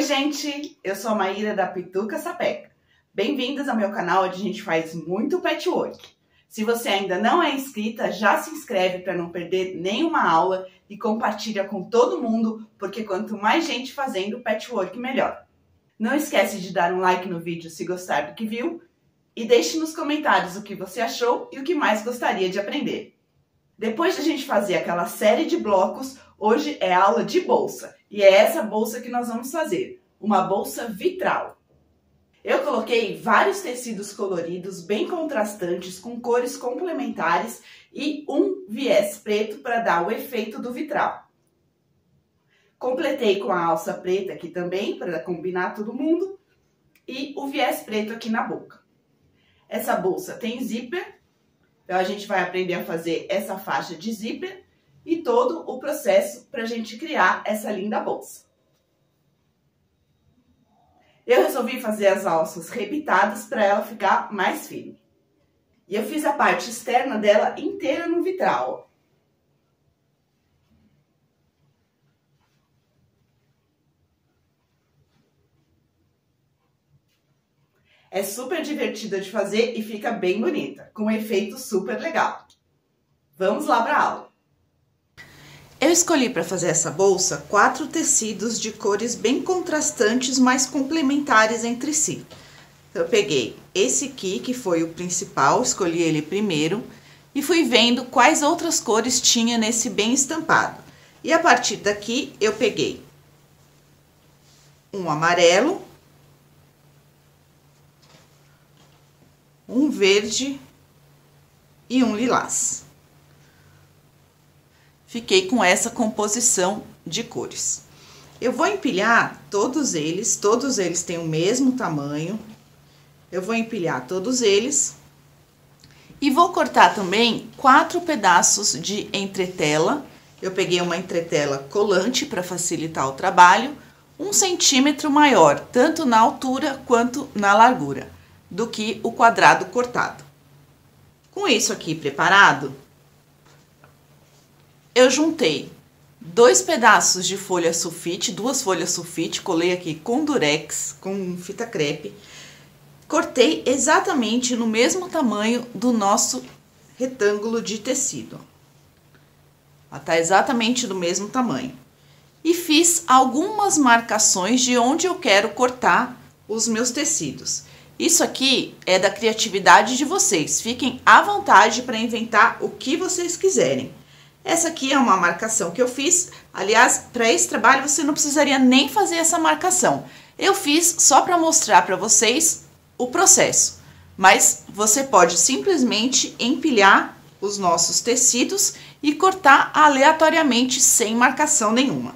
Oi, gente! Eu sou a Maíra da Pituca Sapeca. Bem-vindas ao meu canal, onde a gente faz muito patchwork. Se você ainda não é inscrita, já se inscreve para não perder nenhuma aula e compartilha com todo mundo, porque quanto mais gente fazendo patchwork, melhor. Não esquece de dar um like no vídeo se gostar do que viu e deixe nos comentários o que você achou e o que mais gostaria de aprender. Depois de a gente fazer aquela série de blocos, hoje é aula de bolsa. E é essa bolsa que nós vamos fazer, uma bolsa vitral. Eu coloquei vários tecidos coloridos, bem contrastantes, com cores complementares e um viés preto para dar o efeito do vitral. Completei com a alça preta aqui também, para combinar todo mundo, e o viés preto aqui na boca. Essa bolsa tem zíper, então a gente vai aprender a fazer essa faixa de zíper e todo o processo para a gente criar essa linda bolsa. Eu resolvi fazer as alças rebitadas para ela ficar mais firme. E eu fiz a parte externa dela inteira no vitral. É super divertida de fazer e fica bem bonita, com um efeito super legal. Vamos lá para a aula. Eu escolhi para fazer essa bolsa 4 tecidos de cores bem contrastantes, mas complementares entre si. Eu peguei esse aqui, que foi o principal, escolhi ele primeiro, e fui vendo quais outras cores tinha nesse bem estampado. E a partir daqui, eu peguei um amarelo, um verde e um lilás. Fiquei com essa composição de cores. Eu vou empilhar todos eles têm o mesmo tamanho. Eu vou empilhar todos eles e vou cortar também 4 pedaços de entretela. Eu peguei uma entretela colante para facilitar o trabalho, 1 centímetro maior, tanto na altura quanto na largura, do que o quadrado cortado. Com isso aqui preparado, eu juntei 2 pedaços de folha sulfite, 2 folhas sulfite, colei aqui com durex, com fita crepe, cortei exatamente no mesmo tamanho do nosso retângulo de tecido. Tá exatamente do mesmo tamanho. E fiz algumas marcações de onde eu quero cortar os meus tecidos. Isso aqui é da criatividade de vocês, fiquem à vontade para inventar o que vocês quiserem. Essa aqui é uma marcação que eu fiz, aliás, para esse trabalho você não precisaria nem fazer essa marcação. Eu fiz só para mostrar para vocês o processo, mas você pode simplesmente empilhar os nossos tecidos e cortar aleatoriamente sem marcação nenhuma.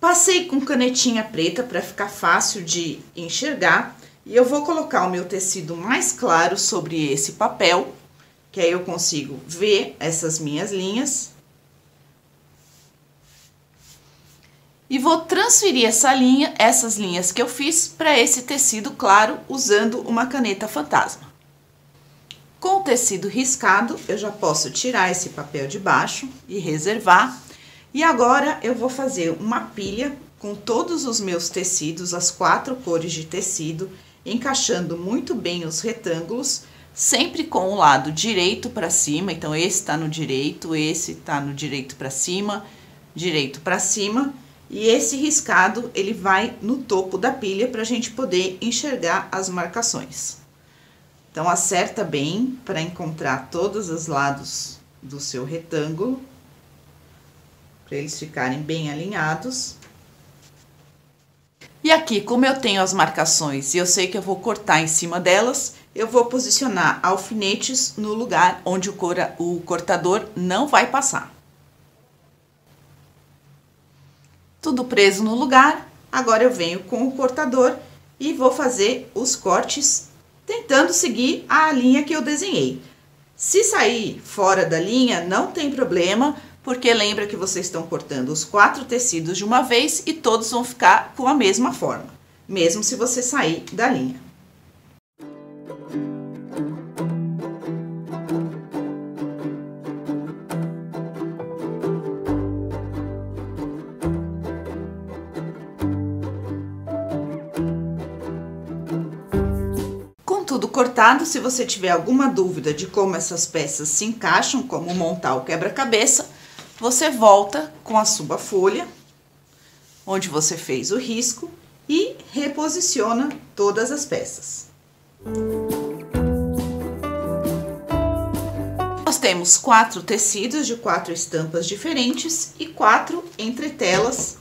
Passei com canetinha preta para ficar fácil de enxergar e eu vou colocar o meu tecido mais claro sobre esse papel, que aí eu consigo ver essas minhas linhas. E vou transferir essas linhas que eu fiz para esse tecido claro, usando uma caneta fantasma. Com o tecido riscado, eu já posso tirar esse papel de baixo e reservar. E agora, eu vou fazer uma pilha com todos os meus tecidos, as 4 cores de tecido, encaixando muito bem os retângulos, sempre com o lado direito para cima. Então, esse tá no direito, esse tá no direito para cima, direito para cima. E esse riscado, ele vai no topo da pilha para a gente poder enxergar as marcações. Então, acerta bem para encontrar todos os lados do seu retângulo, para eles ficarem bem alinhados. E aqui, como eu tenho as marcações e eu sei que eu vou cortar em cima delas, eu vou posicionar alfinetes no lugar onde o cortador não vai passar. Tudo preso no lugar, agora eu venho com o cortador e vou fazer os cortes tentando seguir a linha que eu desenhei. Se sair fora da linha, não tem problema, porque lembra que vocês estão cortando os 4 tecidos de uma vez e todos vão ficar com a mesma forma, mesmo se você sair da linha. cortado. Se você tiver alguma dúvida de como essas peças se encaixam, como montar o quebra-cabeça, você volta com a sua folha, onde você fez o risco, e reposiciona todas as peças. Nós temos 4 tecidos de 4 estampas diferentes e 4 entretelas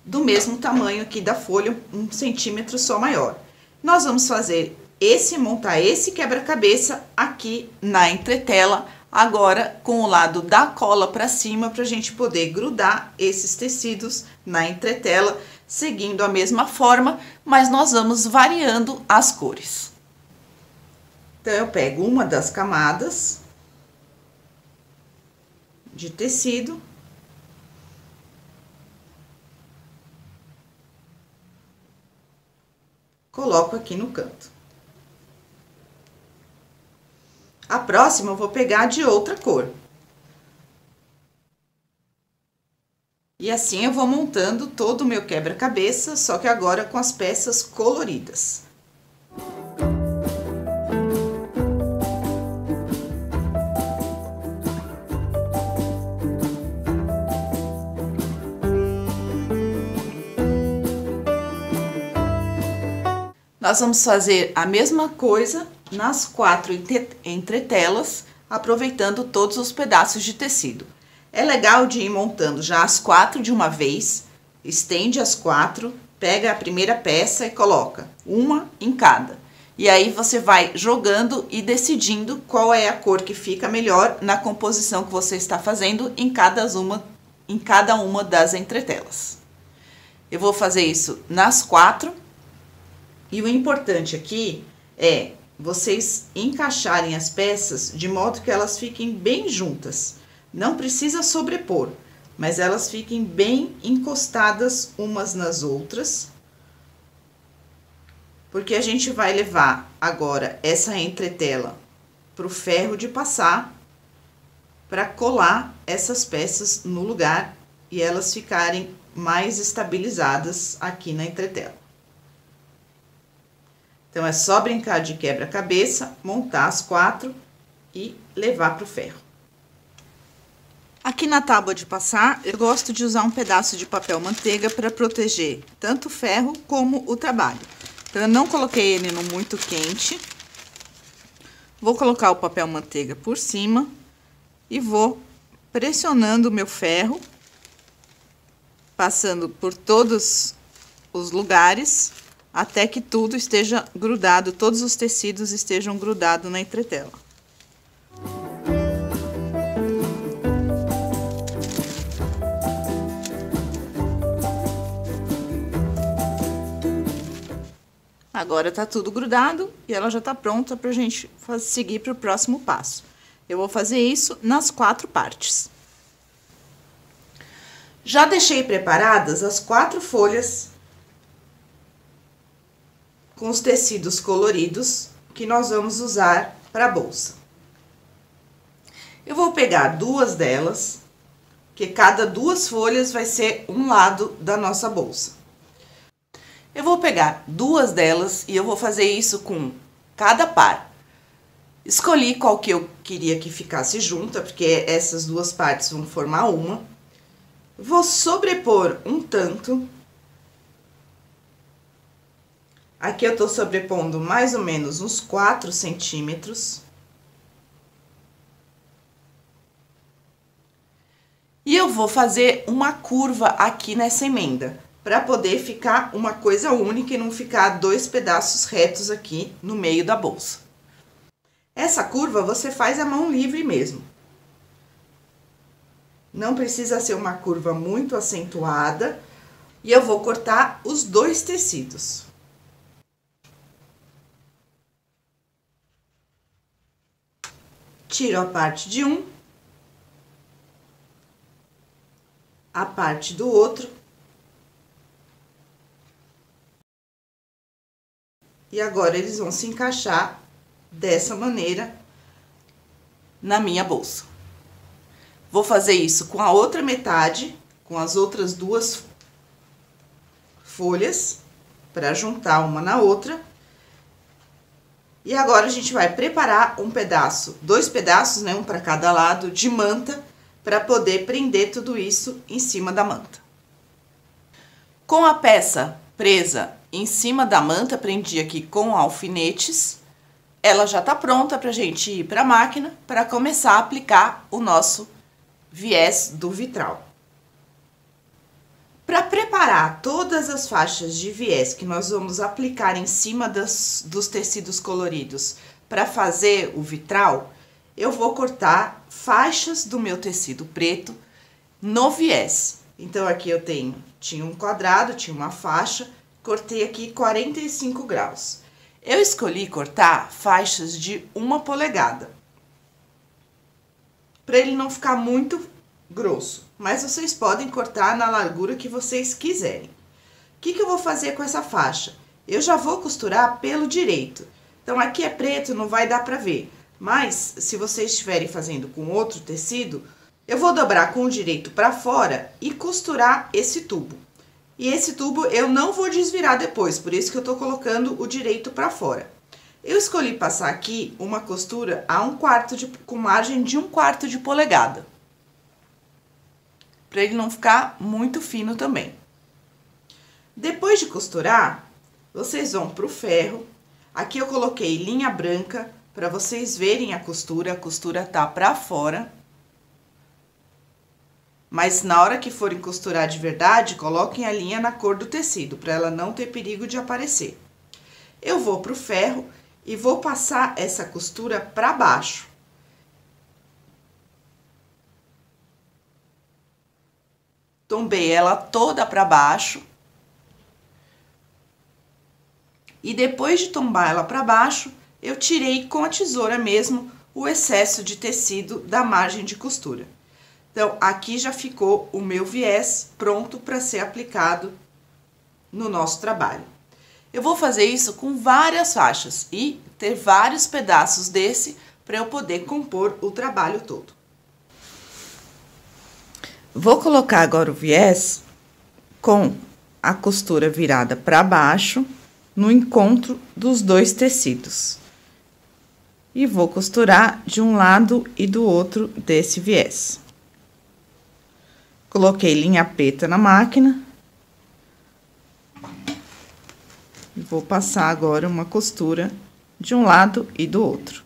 do mesmo tamanho aqui da folha, 1 centímetro só maior. Nós vamos montar esse quebra-cabeça aqui na entretela, agora com o lado da cola para cima, para a gente poder grudar esses tecidos na entretela, seguindo a mesma forma, mas nós vamos variando as cores. Então, eu pego uma das camadas de tecido, coloco aqui no canto. A próxima eu vou pegar de outra cor. E assim eu vou montando todo o meu quebra-cabeça, só que agora com as peças coloridas. Nós vamos fazer a mesma coisa nas 4 entretelas, aproveitando todos os pedaços de tecido. É legal de ir montando já as 4 de uma vez, estende as 4, pega a primeira peça e coloca uma em cada. E aí você vai jogando e decidindo qual é a cor que fica melhor na composição que você está fazendo em cada uma das entretelas. Eu vou fazer isso nas 4. E o importante aqui é vocês encaixarem as peças de modo que elas fiquem bem juntas. Não precisa sobrepor, mas elas fiquem bem encostadas umas nas outras. Porque a gente vai levar agora essa entretela para o ferro de passar, para colar essas peças no lugar e elas ficarem mais estabilizadas aqui na entretela. Então, é só brincar de quebra-cabeça, montar as 4 e levar para o ferro. Aqui na tábua de passar, eu gosto de usar um pedaço de papel manteiga para proteger tanto o ferro como o trabalho. Então, eu não coloquei ele no muito quente. Vou colocar o papel manteiga por cima e vou pressionando o meu ferro, passando por todos os lugares, até que tudo esteja grudado, todos os tecidos estejam grudados na entretela. Agora tá tudo grudado e ela já tá pronta pra gente seguir pro próximo passo. Eu vou fazer isso nas 4 partes. Já deixei preparadas as 4 folhas com os tecidos coloridos que nós vamos usar para a bolsa. Eu vou pegar 2 delas, que cada 2 folhas vai ser um lado da nossa bolsa. Eu vou pegar 2 delas e eu vou fazer isso com cada par. Escolhi qual que eu queria que ficasse junta, porque essas 2 partes vão formar uma. Vou sobrepor um tanto. Aqui eu tô sobrepondo mais ou menos uns 4 centímetros. E eu vou fazer uma curva aqui nessa emenda, para poder ficar uma coisa única e não ficar 2 pedaços retos aqui no meio da bolsa. Essa curva você faz à mão livre mesmo. Não precisa ser uma curva muito acentuada. E eu vou cortar os 2 tecidos. Tiro a parte de um, a parte do outro. E agora, eles vão se encaixar dessa maneira na minha bolsa. Vou fazer isso com a outra metade, com as outras 2 folhas, para juntar uma na outra. E agora a gente vai preparar um pedaço, 2 pedaços, né, um para cada lado, de manta, para poder prender tudo isso em cima da manta. Com a peça presa em cima da manta, prendi aqui com alfinetes, ela já tá pronta pra gente ir para a máquina para começar a aplicar o nosso viés do vitral. Para preparar todas as faixas de viés que nós vamos aplicar em cima dos tecidos coloridos para fazer o vitral, eu vou cortar faixas do meu tecido preto no viés. Então, aqui eu tinha um quadrado, tinha uma faixa, cortei aqui 45 graus. Eu escolhi cortar faixas de 1 polegada, para ele não ficar muito grosso, mas vocês podem cortar na largura que vocês quiserem. O que eu vou fazer com essa faixa? Eu já vou costurar pelo direito. Então, aqui é preto, não vai dar pra ver. Mas, se vocês estiverem fazendo com outro tecido, eu vou dobrar com o direito pra fora e costurar esse tubo. E esse tubo eu não vou desvirar depois, por isso que eu tô colocando o direito pra fora. Eu escolhi passar aqui uma costura a com margem de 1/4 de polegada, para ele não ficar muito fino também. Depois de costurar, vocês vão pro ferro. Aqui eu coloquei linha branca para vocês verem a costura tá pra fora. Mas na hora que forem costurar de verdade, coloquem a linha na cor do tecido, para ela não ter perigo de aparecer. Eu vou pro ferro e vou passar essa costura para baixo. Tombei ela toda para baixo. E depois de tombar ela para baixo, eu tirei com a tesoura mesmo o excesso de tecido da margem de costura. Então, aqui já ficou o meu viés pronto para ser aplicado no nosso trabalho. Eu vou fazer isso com várias faixas e ter vários pedaços desse para eu poder compor o trabalho todo. Vou colocar agora o viés com a costura virada para baixo no encontro dos 2 tecidos. E vou costurar de um lado e do outro desse viés. Coloquei linha preta na máquina. E vou passar agora uma costura de um lado e do outro.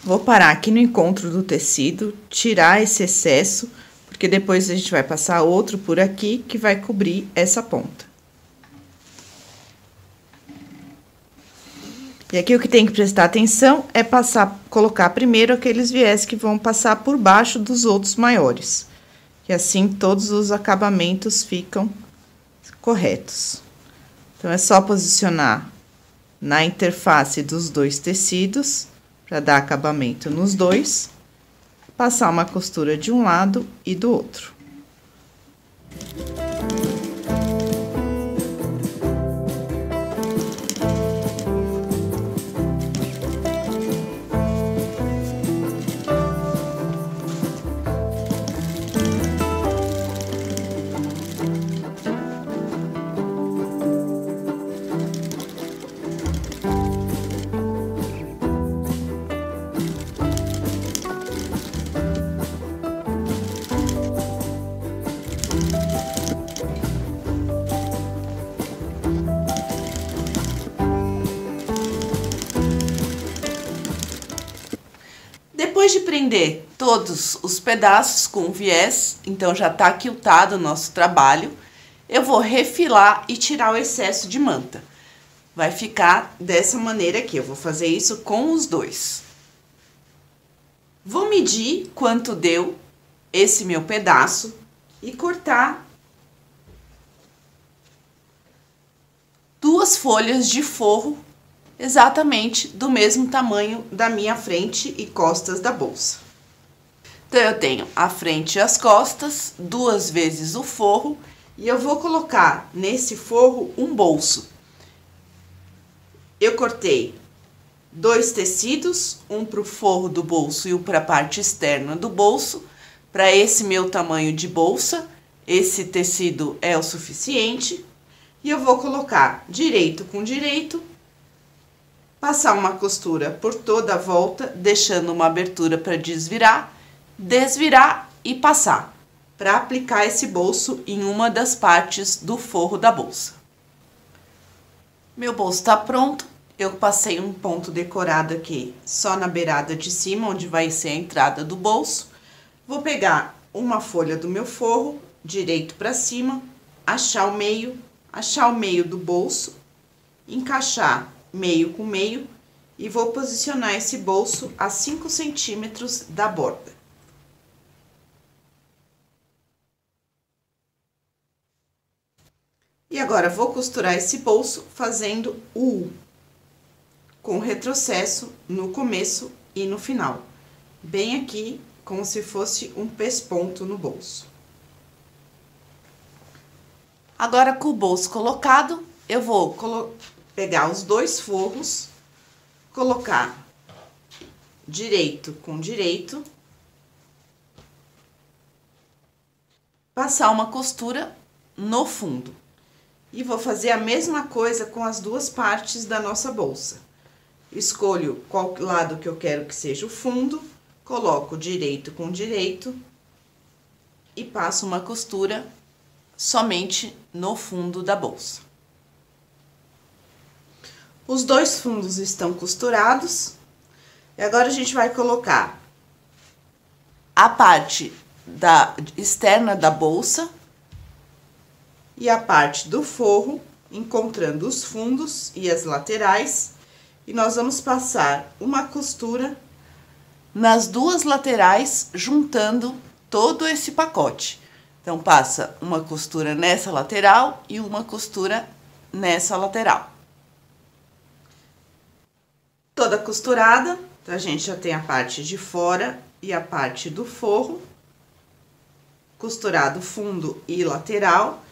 Vou parar aqui no encontro do tecido, tirar esse excesso, porque depois a gente vai passar outro por aqui que vai cobrir essa ponta. E aqui o que tem que prestar atenção é colocar primeiro aqueles viés que vão passar por baixo dos outros maiores. E assim todos os acabamentos ficam corretos. Então, é só posicionar na interface dos 2 tecidos, para dar acabamento nos 2, passar uma costura de um lado e do outro. Depois de prender todos os pedaços com viés, então já tá quiltado o nosso trabalho, eu vou refilar e tirar o excesso de manta. Vai ficar dessa maneira aqui, eu vou fazer isso com os 2. Vou medir quanto deu esse meu pedaço e cortar 2 folhas de forro exatamente do mesmo tamanho da minha frente e costas da bolsa. Então, eu tenho a frente e as costas, 2 vezes o forro, e eu vou colocar nesse forro um bolso. Eu cortei 2 tecidos, um para o forro do bolso e um para a parte externa do bolso, para esse meu tamanho de bolsa. Esse tecido é o suficiente. E eu vou colocar direito com direito, passar uma costura por toda a volta, deixando uma abertura para desvirar, desvirar e passar, para aplicar esse bolso em uma das partes do forro da bolsa. Meu bolso tá pronto, eu passei um ponto decorado aqui só na beirada de cima, onde vai ser a entrada do bolso. Vou pegar uma folha do meu forro, direito para cima, achar o meio do bolso, encaixar meio com meio e vou posicionar esse bolso a 5 centímetros da borda. E agora, vou costurar esse bolso fazendo o U, com retrocesso no começo e no final. Bem aqui, como se fosse um pesponto no bolso. Agora, com o bolso colocado, eu vou pegar os 2 forros, colocar direito com direito, passar uma costura no fundo. E vou fazer a mesma coisa com as 2 partes da nossa bolsa. Escolho qual lado que eu quero que seja o fundo, coloco direito com direito e passo uma costura somente no fundo da bolsa. Os 2 fundos estão costurados. E agora, a gente vai colocar a parte externa da bolsa e a parte do forro, encontrando os fundos e as laterais, e nós vamos passar uma costura nas 2 laterais, juntando todo esse pacote. Então, passa uma costura nessa lateral e uma costura nessa lateral. Toda costurada, então, a gente já tem a parte de fora e a parte do forro, costurado fundo e lateral.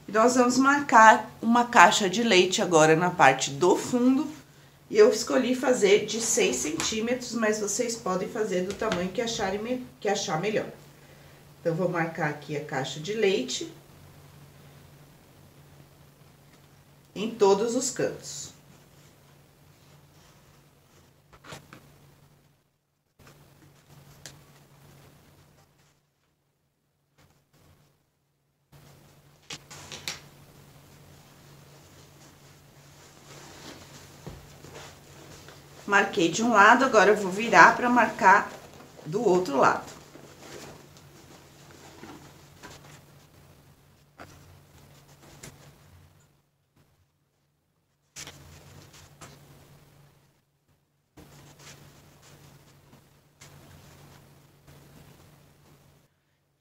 E nós vamos marcar uma caixa de leite agora na parte do fundo. E eu escolhi fazer de 6 centímetros, mas vocês podem fazer do tamanho que achar melhor. Então, vou marcar aqui a caixa de leite em todos os cantos. Marquei de um lado, agora eu vou virar para marcar do outro lado.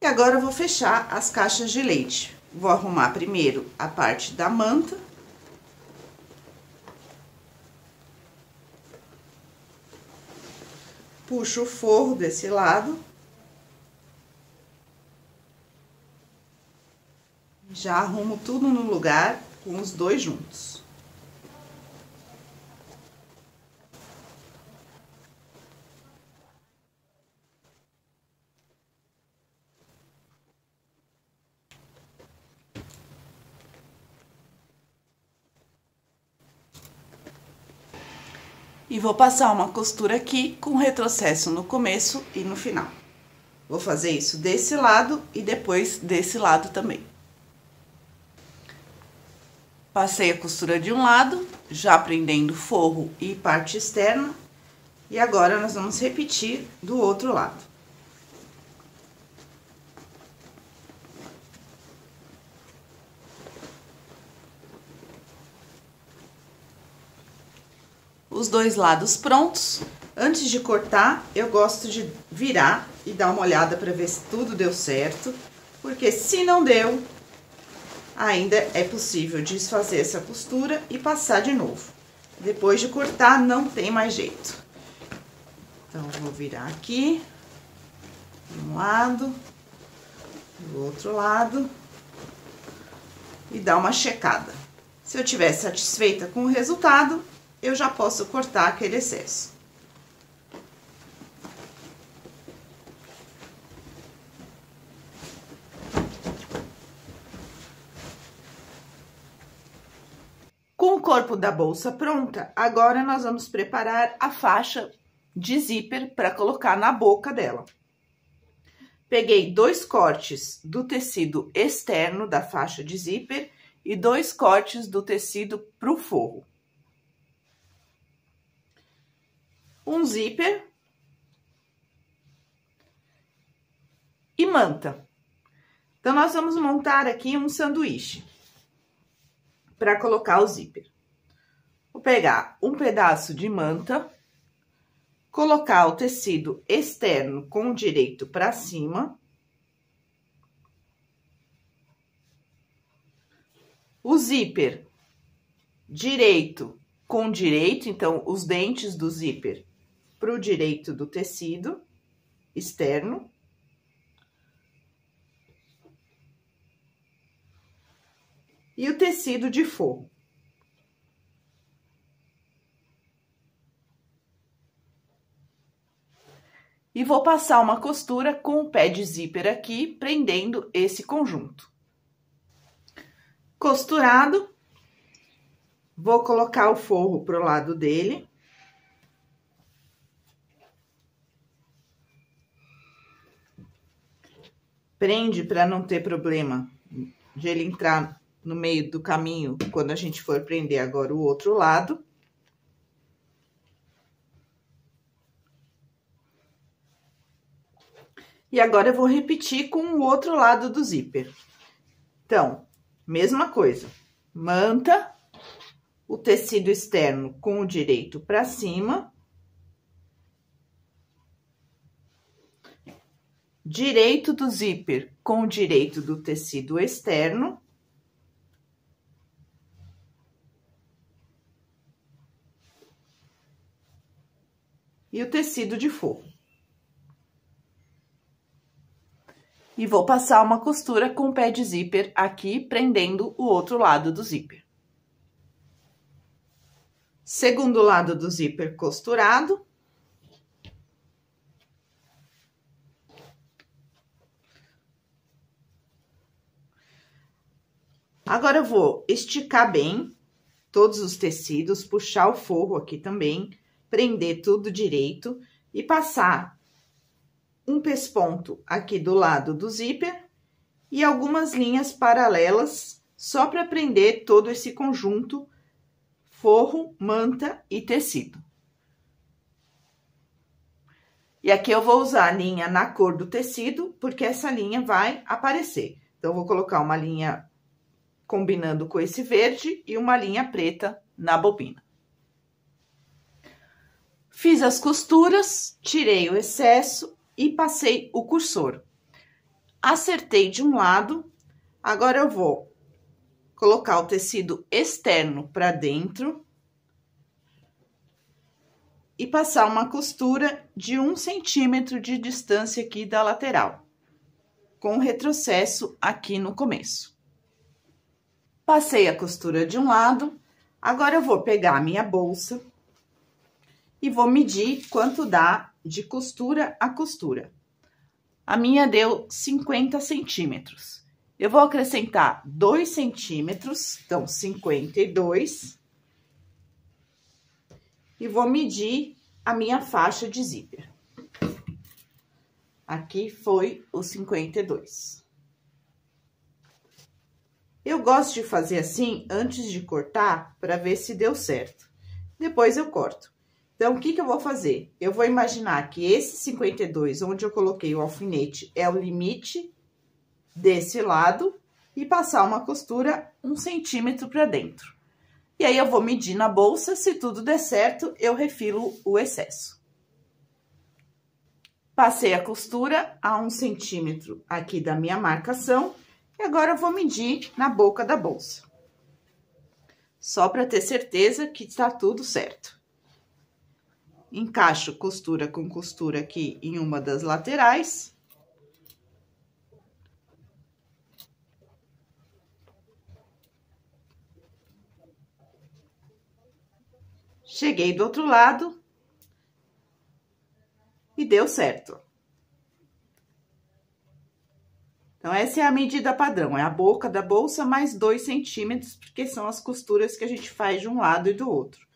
E agora eu vou fechar as caixas de leite. Vou arrumar primeiro a parte da manta. Puxo o forro desse lado. Já arrumo tudo no lugar com os 2 juntos. E vou passar uma costura aqui com retrocesso no começo e no final. Vou fazer isso desse lado e depois desse lado também. Passei a costura de um lado, já prendendo forro e parte externa. E agora, nós vamos repetir do outro lado. Os 2 lados prontos. Antes de cortar, eu gosto de virar e dar uma olhada para ver se tudo deu certo, porque se não deu, ainda é possível desfazer essa costura e passar de novo. Depois de cortar, não tem mais jeito. Então, vou virar aqui, Um lado, do outro lado, e dar uma checada. Se eu estiver satisfeita com o resultado, eu já posso cortar aquele excesso. Com o corpo da bolsa pronta, agora nós vamos preparar a faixa de zíper para colocar na boca dela. Peguei 2 cortes do tecido externo da faixa de zíper e 2 cortes do tecido para o forro. Um zíper e manta. Então, nós vamos montar aqui um sanduíche para colocar o zíper. Vou pegar um pedaço de manta, colocar o tecido externo com o direito para cima, o zíper direito com direito, então os dentes do zíper para o direito do tecido externo. E o tecido de forro. E vou passar uma costura com o pé de zíper aqui, prendendo esse conjunto. Costurado, vou colocar o forro pro lado dele. Prende para não ter problema de ele entrar no meio do caminho quando a gente for prender agora o outro lado. E agora eu vou repetir com o outro lado do zíper. Então, mesma coisa, manta, o tecido externo com o direito para cima, direito do zíper com o direito do tecido externo, e o tecido de forro. E vou passar uma costura com o pé de zíper aqui, prendendo o outro lado do zíper. Segundo lado do zíper costurado. Agora, eu vou esticar bem todos os tecidos, puxar o forro aqui também, prender tudo direito e passar um pesponto aqui do lado do zíper e algumas linhas paralelas só para prender todo esse conjunto forro, manta e tecido. E aqui eu vou usar a linha na cor do tecido, porque essa linha vai aparecer. Então, eu vou colocar uma linha combinando com esse verde e uma linha preta na bobina. Fiz as costuras, tirei o excesso e passei o cursor. Acertei de um lado, agora eu vou colocar o tecido externo para dentro e passar uma costura de 1 centímetro de distância aqui da lateral, com retrocesso aqui no começo. Passei a costura de um lado, agora eu vou pegar a minha bolsa e vou medir quanto dá de costura a costura. A minha deu 50 centímetros. Eu vou acrescentar 2 centímetros, então 52. E vou medir a minha faixa de zíper. Aqui foi o 52. Eu gosto de fazer assim antes de cortar, para ver se deu certo. Depois eu corto. Então, o que que eu vou fazer? Eu vou imaginar que esse 52, onde eu coloquei o alfinete, é o limite desse lado e passar uma costura 1 centímetro para dentro. E aí, eu vou medir na bolsa, se tudo der certo, eu refilo o excesso. Passei a costura a 1 centímetro aqui da minha marcação e agora eu vou medir na boca da bolsa. Só para ter certeza que está tudo certo. Encaixo costura com costura aqui em uma das laterais. Cheguei do outro lado e deu certo. Então, essa é a medida padrão, é a boca da bolsa mais 2 centímetros, porque são as costuras que a gente faz de um lado e do outro.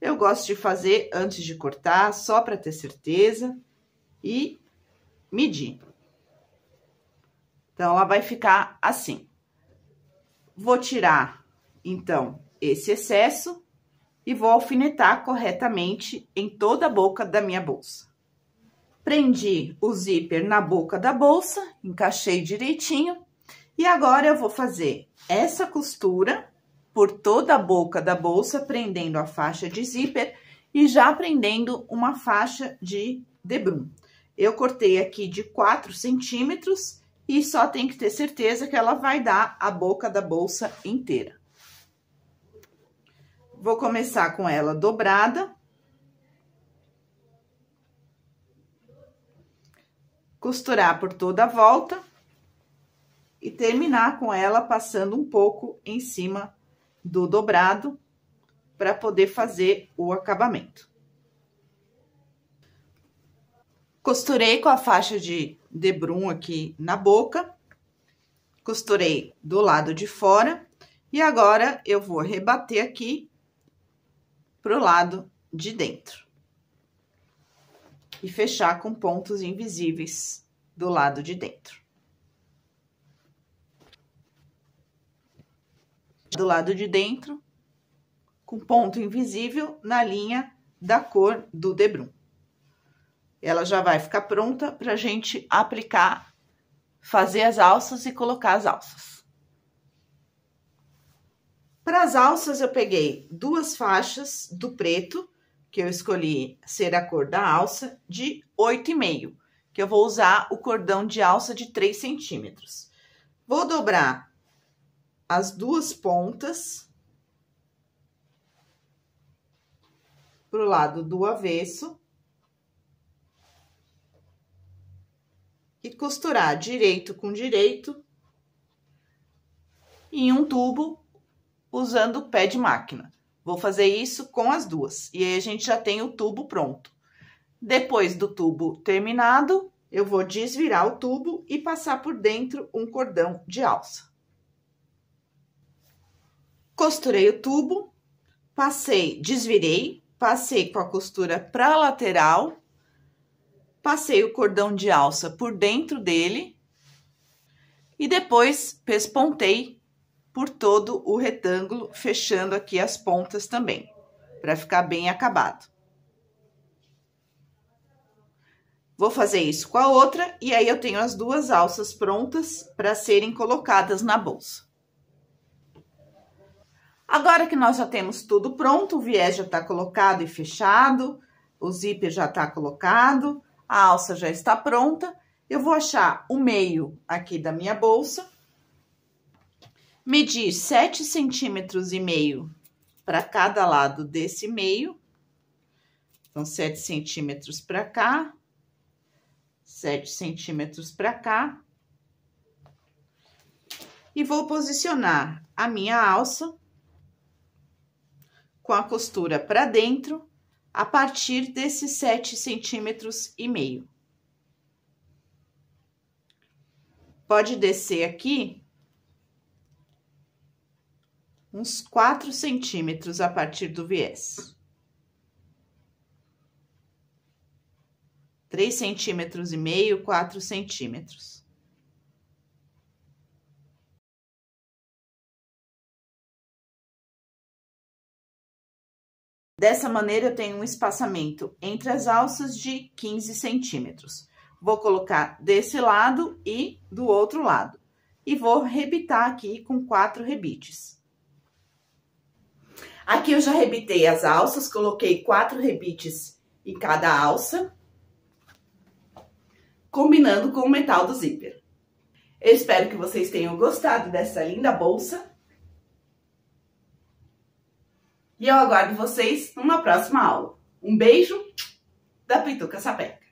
Eu gosto de fazer antes de cortar, só para ter certeza e medir. Então, ela vai ficar assim. Vou tirar, então, esse excesso e vou alfinetar corretamente em toda a boca da minha bolsa. Prendi o zíper na boca da bolsa, encaixei direitinho. E agora eu vou fazer essa costura por toda a boca da bolsa, prendendo a faixa de zíper e já prendendo uma faixa de debrum. Eu cortei aqui de 4 centímetros e só tem que ter certeza que ela vai dar a boca da bolsa inteira. Vou começar com ela dobrada. Costurar por toda a volta e terminar com ela passando um pouco em cima do dobrado para poder fazer o acabamento. Costurei com a faixa de debrum aqui na boca, costurei do lado de fora e agora eu vou rebater aqui pro lado de dentro. E fechar com pontos invisíveis do lado de dentro. Do lado de dentro, com ponto invisível na linha da cor do debrum. Ela já vai ficar pronta pra gente aplicar, fazer as alças e colocar as alças. Para as alças, eu peguei 2 faixas do preto, que eu escolhi ser a cor da alça, de 8,5, que eu vou usar o cordão de alça de 3 centímetros. Vou dobrar as 2 pontas pro lado do avesso e costurar direito com direito em um tubo usando o pé de máquina. Vou fazer isso com as 2, e aí a gente já tem o tubo pronto. Depois do tubo terminado, eu vou desvirar o tubo e passar por dentro um cordão de alça. Costurei o tubo, desvirei, passei com a costura para a lateral, passei o cordão de alça por dentro dele e depois pespontei por todo o retângulo, fechando aqui as pontas também, para ficar bem acabado. Vou fazer isso com a outra, e aí eu tenho as 2 alças prontas para serem colocadas na bolsa. Agora que nós já temos tudo pronto, o viés já está colocado e fechado, o zíper já está colocado, a alça já está pronta, eu vou achar o meio aqui da minha bolsa, medir 7,5 centímetros para cada lado desse meio. Então, 7 centímetros para cá, 7 centímetros para cá. E vou posicionar a minha alça com a costura para dentro, a partir desses 7,5 centímetros. Pode descer aqui uns 4 centímetros a partir do viés. 3,5 centímetros, 4 centímetros. Dessa maneira, eu tenho um espaçamento entre as alças de 15 centímetros. Vou colocar desse lado e do outro lado. E vou rebitar aqui com 4 rebites. Aqui eu já rebitei as alças, coloquei 4 rebites em cada alça, combinando com o metal do zíper. Eu espero que vocês tenham gostado dessa linda bolsa. E eu aguardo vocês numa próxima aula. Um beijo da Pituca Sapeca.